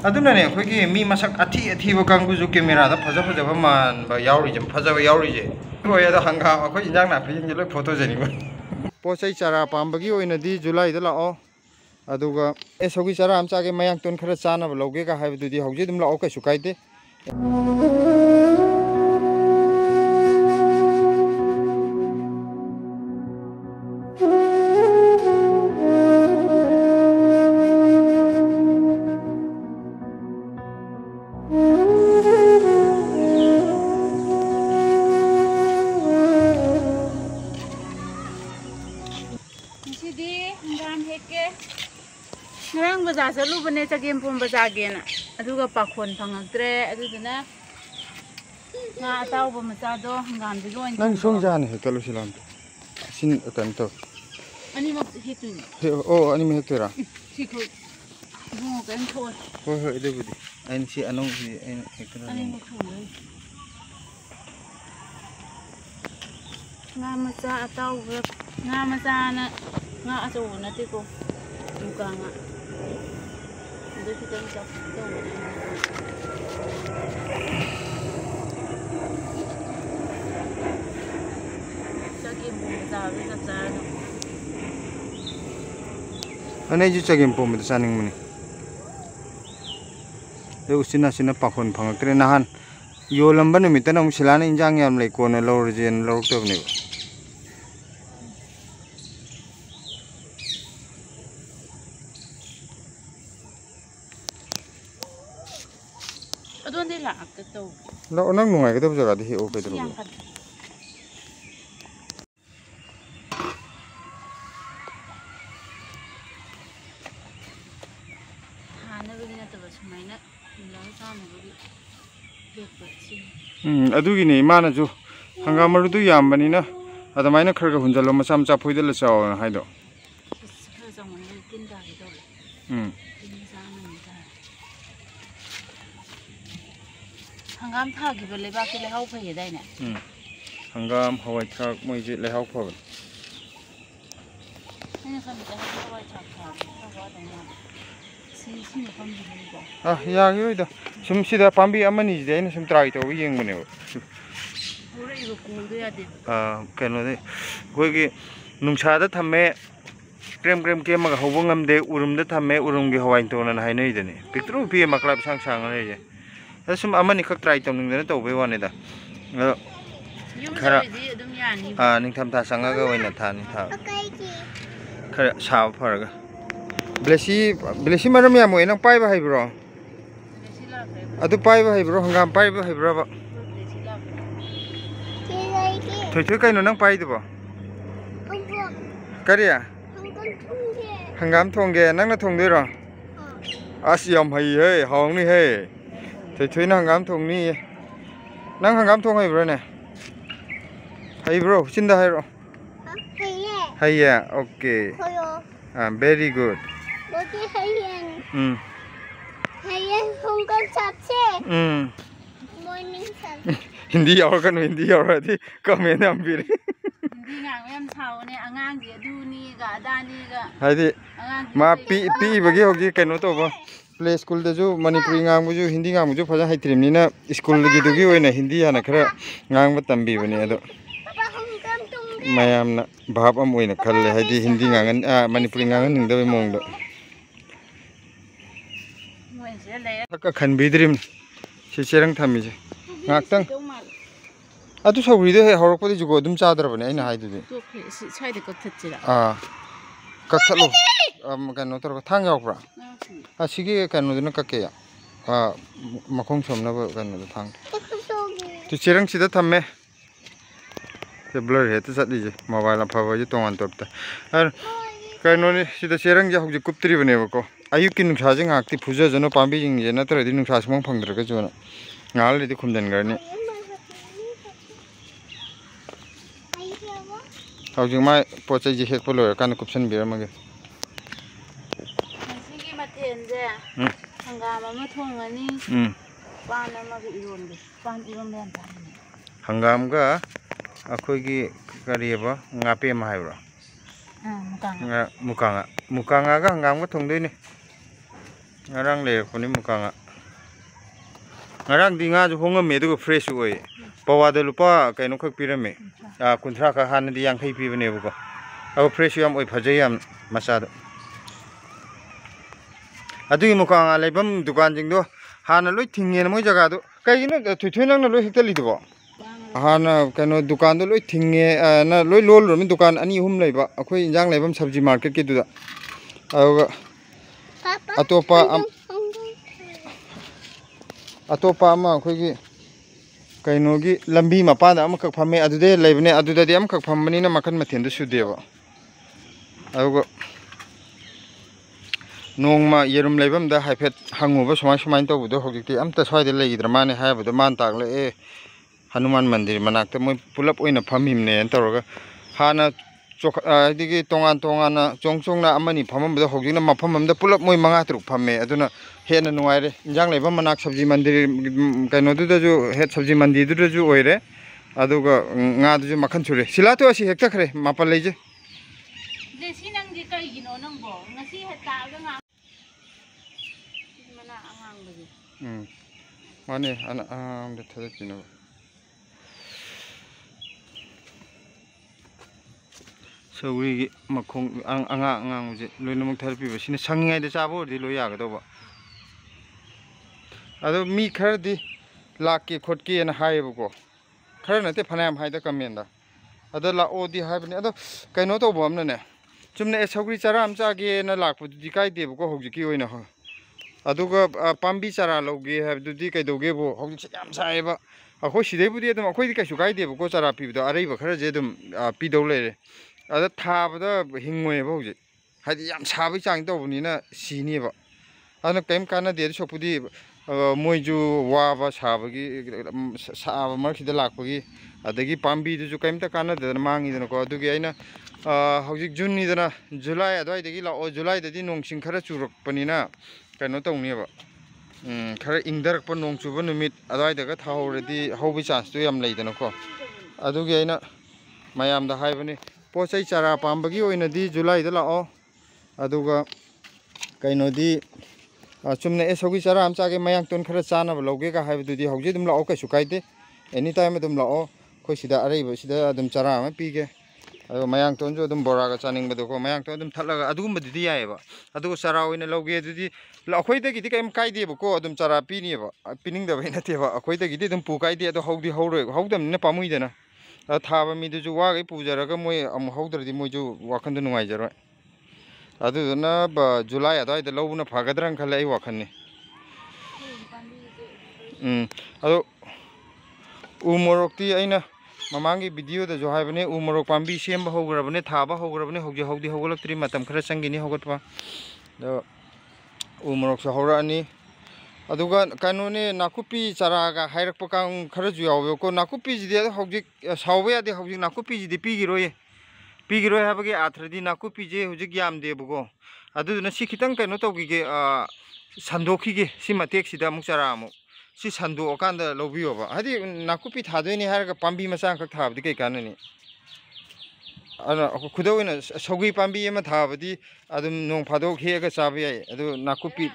ꯑꯗꯨꯅꯅꯦ ꯑꯩꯈꯣꯏꯒꯤ ꯃꯤ ꯃꯁꯛ ꯑꯊꯤ ꯑꯊꯤꯕ ꯀꯥꯡꯕꯨꯁꯨ ꯀꯦꯃꯦꯔꯥꯗ ꯐꯖ ꯐꯖꯕ ꯃꯥꯟꯕ ꯌꯥꯎꯔꯤꯁꯦ ꯐꯖꯕ ꯌꯥꯎꯔꯤꯁꯦ ꯍꯣꯏ ꯑꯗꯣ ꯍꯪꯒꯥꯝ ꯑꯩꯈꯣꯏ ꯏꯟꯖꯥꯡ ꯅꯥꯄꯤꯁꯤꯡꯁꯦ ꯂꯣꯏ ꯐꯣꯇꯣꯖꯅꯤꯡꯕ ꯄꯣꯠ ꯆꯩ ꯆꯥꯔꯥ ꯄꯥꯝꯕꯒꯤ ꯑꯣꯏꯅꯗꯤ ꯖꯨꯂꯥꯏꯗ ꯂꯥꯛꯑꯣ ꯑꯗꯨꯒ ꯁꯧꯒꯤ ꯆꯥꯔꯥ ꯑꯃ ꯆꯥꯒꯦ ꯃꯌꯥꯡꯇꯣꯟ ꯈꯔ ꯆꯥꯅꯕ ꯂꯧꯒꯦꯒ ꯍꯥꯏꯕꯗꯨꯗꯤ ꯍꯧꯖꯤꯛ ꯑꯗꯨꯝ ꯂꯥꯛꯑꯣ ꯀꯩꯁꯨ ꯀꯥꯏꯗꯦ ngarang bazaar chalubane chagempom bazaargena aduga pakhon phangaktre aduduna nga atawba machado hangam di loin nang songjane hekalo silam sin kanto ani mak hituni oh ani me hektora sikho mo kan thoi hoi hoi debudi ain si anong si ain hektora ani mak thoi nga macha atawba nga macha na nga aso nati ko muka nga itu kita bisa tahu chagempom bazaar bisa cana ane ju chagempom itu saning muni usina sina pakhon phangakre nahan yolamba numitana silana injang yam lei kona lorjen lortobne adonde la ka taw la onang nungai ka jaga di o pedro hana bina to sumaina la sama budi bekpachi ꯑꯗꯨꯒꯤꯅꯦ ꯏꯃꯥꯅꯁꯨ ꯍꯪꯒꯥꯝ ꯃꯔꯨꯗꯨ ꯌꯥꯝꯕꯅꯤꯅ ꯑꯗꯨꯃꯥꯏꯅ ꯈꯔ ꯈꯔ ꯍꯨꯟꯖꯜꯂꯣ ꯃꯆꯥ ꯃꯆꯥ ꯐꯣꯏꯗꯜꯂ ꯆꯥꯎꯅ ꯍꯥꯏꯗꯣ hangam thagi bale ba ke lehau phai dai ne hangam hawai thak moi je lehau phab ne kan ta hawai thak tha ba dai na si ne kam bi ko ya gi da sum sida pambi amani je ne sum try to yeng bane pura ibo ko do ya de kano de koi gi nungsa da thamme krem krem ke ma hawbo ngamde urum da thamme urum gi hawai to na hai nei de ne pitru pi maklab sang sang ne je sum amani khak try to ning da to be wane da khara ning tham tha sanga ga oina tha ni tha khara sa pharaga blesi maram ya moi nang pai ba haibro adu pai ba haibro hangam pai ba haibro ba thoi thoi kai no nang pai du ba kariya hangam thongge nang na thong doi ro asyam hai he hong ni he thoi thoi na hangam thong ni nang hangam thong haibro ne haibro chinda hairo haiya okay very good Hindi yaw kan hindi yaw rati comment am biri hindi nga yam thau ne angang gi aduni ga adani ga haidi ma pi bagi hogi kaino to ba play school da ju manipuri ngang bu ju hindi ngang bu ju phaja haitrim ni na school gi du gi oina hindi hana khara ngang ba tambi bani ado mayam na bhab am oina khalle haidi hindi ngangan manipuri ngangan ning da be mong do moi je le ka khan bidrim si cherang thami je ngaktang adu sawri de horok padi jugo dum chadra bane aina haidu de to sai de ko thatchira kathalo kano tor thang yaw pra asigi kano dina kakke ya makhong somna ba kano da thang tu cherang sida thamme te blur he ta satli je mobile apha ba je tongan top ta ar kano ni sida cherang ja hokji kuptri bane ba ko ayuk ki nungsa jing akti phuja jano pambi jing je na tar di nungsa smong phangdra ka jona ngal le di khumdan garni hojing mai pochai ji hek polo kan kupsan bir mage sigi maten je hangam ma thongani pan ma gi iron de pan iron len ta hangam ga akhoi gi kariba ngape ma haibra mukanga ga hangam ga thongdoi ne ngarang leirponi muka nga ngarang di nga ju hongame du fresh oi pawa de lupa kaino khak pirame kunthra ka han di yang khai pi bane bu ko abo fresh yam oi phajai yam macha do adui muka nga leibam dukan jing do hana loi thingye moi jaga do kai no thoi nang na loi hekta li do hana kaino dukan do loi thingye na loi lol ro min dukan ani hum leiba akhoi injang leibam sabji market ke du da awa atopa ama akhoi kainogi lambi mapanda amakak phame adude leibne adudadi amakak phambani na makan mathen du sudeba adugo nongma yerum leibam da haifet hanguba somai to budo hojikti amta swaide leigidra mane haibudo man tagle e hanuman mandir manakta moi pulap oina phamimne entoroga hana digi tongan chongchongna amani phamambudo hojikna maphamamda pulap moi manga truk phamme aduna hena nuaire injang leibam manak sabji mandir kaino du ju het sabji mandir du ju oire aduga nga du ju makhan chure silato asi hekta khre mapal leije de sinang di kai gino nang bo ngasi heta ga nga mana angang bagi mane ana de thada pino sawri makhong angang je loinamuk therapy ba sine sangingai de chabo di lo ya ga do ba ado mi khar di lakki khotki na hai bu ko khar na te phanam hai da comment da ado la o di hai bani ado kaino to bom na ne chumne sawri charam cha ge na lakpu di kai de bu ko hojiki oina ho aduga pambi chara loge hai du di kai doge bo hojik yam sai ba akhoi sidai bu di adum akhoi di kai su kai de bu ko chara pi bu da arei ba khar je dum pi do le ada thabada hingoi ba hojik hadi yam sabai chang to buni na sini ba ana kaim kana de sopudi moiju waba sabagi saba markhida lakpagi adagi pambi du kaimta kana de mangi dana ko adugi aina hojik june ni dana july adai dagi la o july dadi nongsing khara churuk panina kaino tongni ba khara ingdarak pa nong chuba numit adai daga thahoredi hobi chance tu yam leidana ko adugi aina mayam da haibani pochai chara pambagi oina di july da la o aduga kaino di chumne e sogi chara am chage mayang ton khara chana ba loge ka haibu di hauji dum la o ka sukaide anytime dum la o khoi sida arei ba sida dum chara ma pige ado mayang ton jo dum bora ga chaning ba do ko mayang ton dum thalaga adugum di yae ba adu chara oina loge di la khoi de gi di kaim kai de ba ko dum chara pi ni ba pining da ba na te ba khoi de gi di dum pu kai de ado haudi hauroi haudam ne pamui de na thaba mi du ju wa ga pujara ga moi am haudra di moi ju wakan du nuai jaro aduna ba july adai de lobuna phagadran khale ai wakhanni ado umorokti aina mamangi video da jo haibane umorok pambi semba hograbane thaba hograbane hogje hogdi hogolaktri matam khara changini hogatpa do umorok sa horani aduga kanone nakupi charaga hairakpa kang khara ju yawo ko nakupi ji de hogji sawbe ade hogji nakupi ji de pigiroye pigiroi habagi athradi nakupi je hujik yam de bugo aduna si khitang kaino togi ge sandokhi ge si matek sida amuk chara amuk si sando okanda lobiyo ba hadi nakupi thadoi harga pambi masang khak thabdi kai kanani ana khudawina sogi pambi ema thabadi adum nong phadok hega chabi ai adu nakupi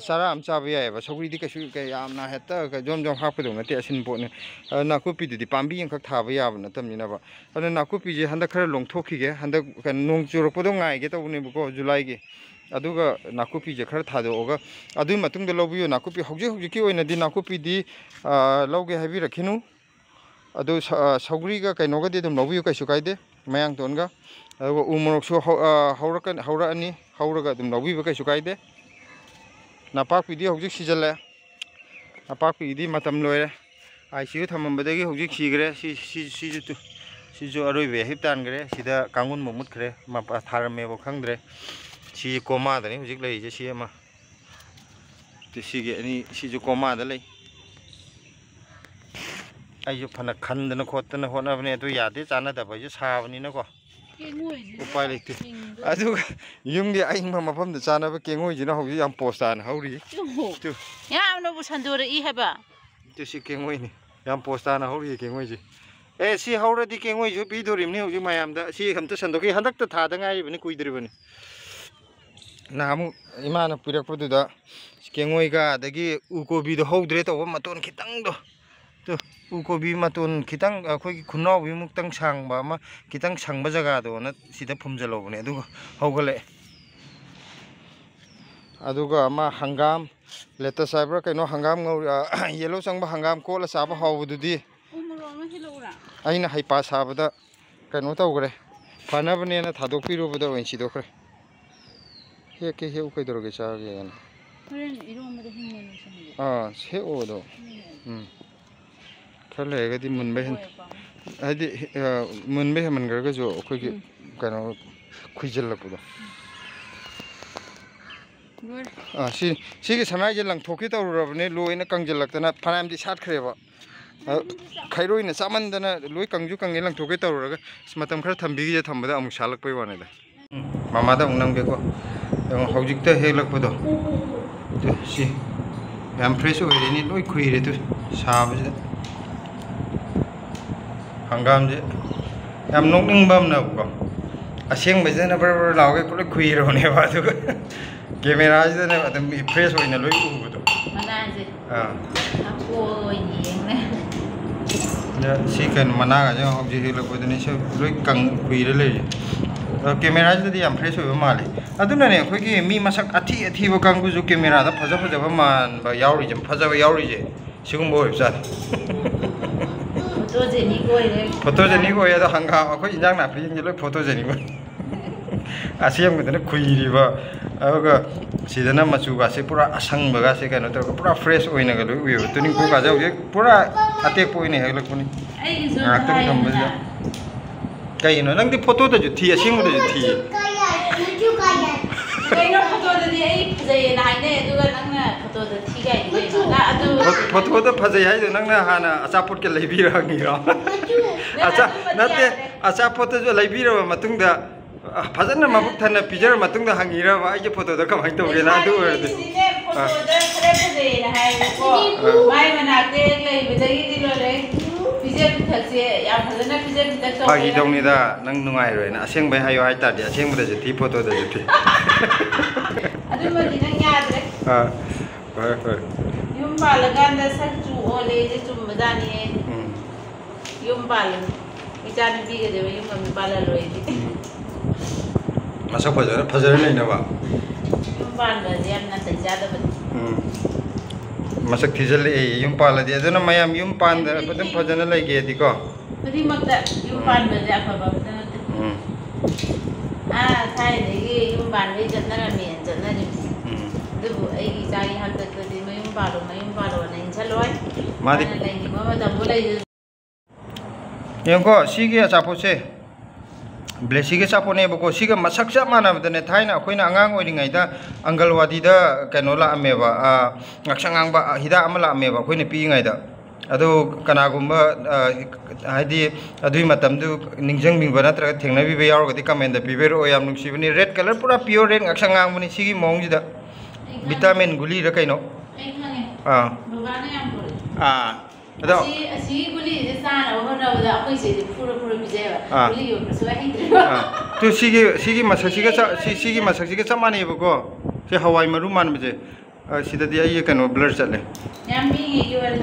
chara am chabi ai ba sogi di kasu kai amna hetta ka jom hapdo na te asin bo ne nakupi di pambi yang khak thaba ya ba na tamni na ba ana nakupi je handa khara longthokhi ge handa nong churopodo ngai ge tawni bu july ge aduga nakupi je khara thado oga adu matung de lobiyo nakupi hojik ki oina di nakupi di loge habi rakhinu adu sogri ga kaino ga de dum lobiyo kai su kai de mayang tonga aduga umorok so haura ani hauraga dum lobiyo kai su kai de napak pi di hojik sijale napak pi di matam loire ICU thamambadagi hojik sigre si ju aroi be hiptan gre sida kangun momut khre mapa tharame bo khangdre si koma da ni hojik lei je si ma ti si ge ani si ju koma da lei ai ju phana khandana khotana hona bane to yade chana da ba ju sabani na ko upai lekti adu yung di aing ma mafam da chana ba kengoi jina hoji yam postan hauri tu yam no bu sandore i haba tu si kengoi ni yam postan hauri kengoi ji e si haura di kengoi ju pi dorim ni hoji mayam da si hamta sandoki handak ta tha da ngai bani kuidri bani namu imana pirakpaduda kengoiga adagi ukobi do howdre to maton khitang do to ukobi maton khitang akhoi khunau bi muktang sangba ma khitang sangba jaga do na sida phumjalo bune adu howgale aduga ma hangam leta sabra kaino hangam ngau yellow sangba hangam ko la saba howdudi aina haipa sabada kaino tawgre fanabane na thadokpiru bada wensi dokre he ke he ukai doroge chage gan se odo khale ga di munbe hen adi munbe man ga jo khoi ki kano khuijel la pudo si gi sanai je lang thoki tawrabne loina kangjel laktana phanam di sat khreba khairoi na chamandana loi kangju kangi lang thoki tawraga matam khara thambi ge thambada amuk salak pai wane da mama da unang be ko hojikta helakpado si yam fresh oireni loi khuire tu sabje hangam je yam nokning bam na ko aseng bajana bar lawge ko khuire ne ba du camera je na adam fresh oina loi ubudo mana je ako yeng ne si kan mana ga jo hojik helakpado ni so loi kang khuire le camera jadi yang fresh oiba male aduna ne khoi ki mi masak athi athi bo kangbu ju camera da phaja phaja ba man ba yauri je phaja ba yauri je sigum bo hibsa photo je ni ko ya da hanga khoi injang na phi ni loi photo je ni ba asiam gudana khuiri ba aga sidana machu ga se pura asang ba ga se kano to pura fresh oina ga loi uyo tuning ko ga jau je pura atek po ni helak puni ai zo ta kay no nang di photo da ju thi asing da ju thi kay no photo da di ai phajai na ne aduga nang na photo da thi gai ni na adu photo da phajai hai do nang na hana acha pot ke leibi ra ngi ra acha nate acha photo jo leibi ra matung da phajana mabuk thana pijar matung da hangi ra ai je photo da kamai to ge na adu ur de photo da khare phajai na hai ko mai mana ke leibi da gi di lo le pagi dong ni da nang nungai roi na aseng bai hayo hai ta dia aseng bada je thi photo da je thi adu ma di nang yad re ba yum balagan da sak chu ole je chum badani yum bal ichani bi ge de yum kam bala loi di masa phajara nei na ba yum bal da je amna ta jada ba masak thijal e yum pala di aduna mayam yum pan da padam phajana lai ge di ko padi makta yum pan ba ja phaba badana thai de ge yum pan le jatna ra me jatna ni du ai gi jai hak ta di mayum palo na in chaloi ma di lai ni ma da bolai yong ko si ge cha pho se blessing ke sapone bako siga masak sa mana badane thaina khoina angang oiringai da angalwadi da kanola ameba ngaksangang ba hida amala ameba khoina pi ngai da ado kana gumba haidi adui matam du ningjang bing bana tra thengna bi be yaur gadi comment da bi ber o yam nungsi bani red color pura pure red ngaksangang bani sigi mong ji da vitamin guli ra kaino bugana yam ada asi guli sana ohona da akoi se pura bijeba guli yo so hai tu sigi masak siga chamani bako se hawai maru man bije sida dia ye kano blur chatle yam bi ge wal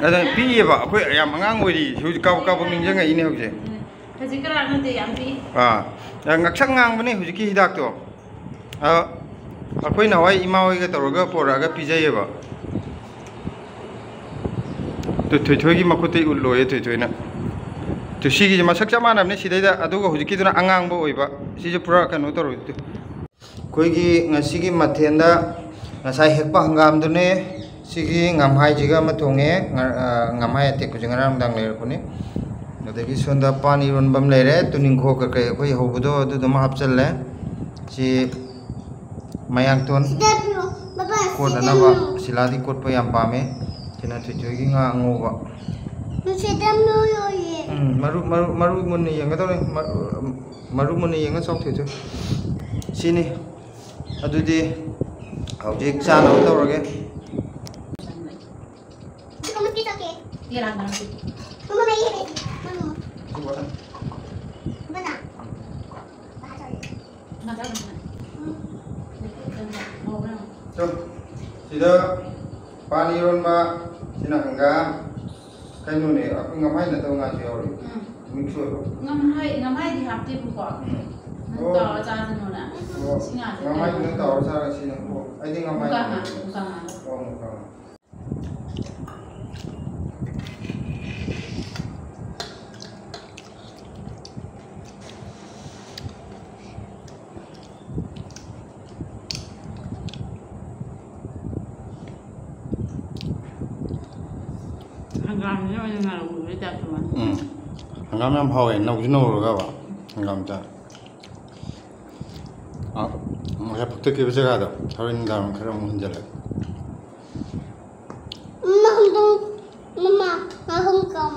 ada pi ye ba akoi yam angang ori hu ka mingjang ai ne hoje haji kara na de yam bi ngaksak ngang bani huji ki hidak to akoi na wai ima oi ga toroga poraga pijai ba to thoi gi makutai ulloye thoi na to sigi masak chamana ne sidaida aduga hujiki duna angang bo oiba sije pura kanu toro tu koi gi ngasigi mathenda ngasai hekpa hangam dune sigi ngamhai jiga ma thonge ngamhai ate ku jingaram dang le ko ni adagi sonda pani ron bam le re tuning kho ka kai koi hobudo adu dum hapchal le si mayang ton ko dana ba siladi kot pa yam pame kena tujuh gi nga ngoba maru mun yang atau maru mun yang sok tujuh sini aduh di objek sana atau orang kamu kita ke iya lah mana mama mai ini mana mana Sida pani ronba sina hangga kainu ne aku ngamai na tahu ngasi ori mix oi ngamai di hapti buko ntar aja nuna singa ngamai na tahu sara sina ko ai di ngamai bukan oh bukan hanggamnya macam mana udah tak teman hangam yang hawa nak jenuh juga ba hangam ta mereka putih ke bisa ada hari ini dalam kerja mungkin jalan mama hangam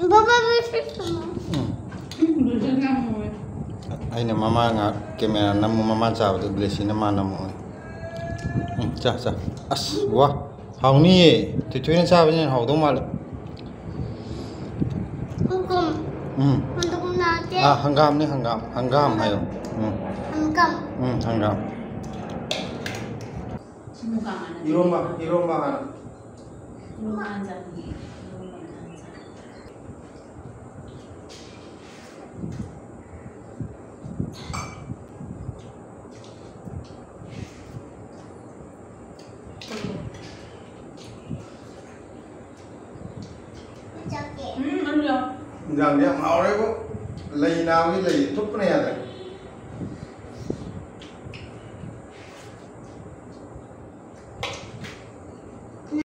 baba bisa Aina mama nga kamera namu mama caw tu blesi nama namu cah as wah hau ni ye tujuan caw ni hau tu mal hangam untuk nanti hanggam ni hanggam ayo hangam hanggam iroma kan Jangan dia mau deh bu, lagi nawi lagi tuh punya ada.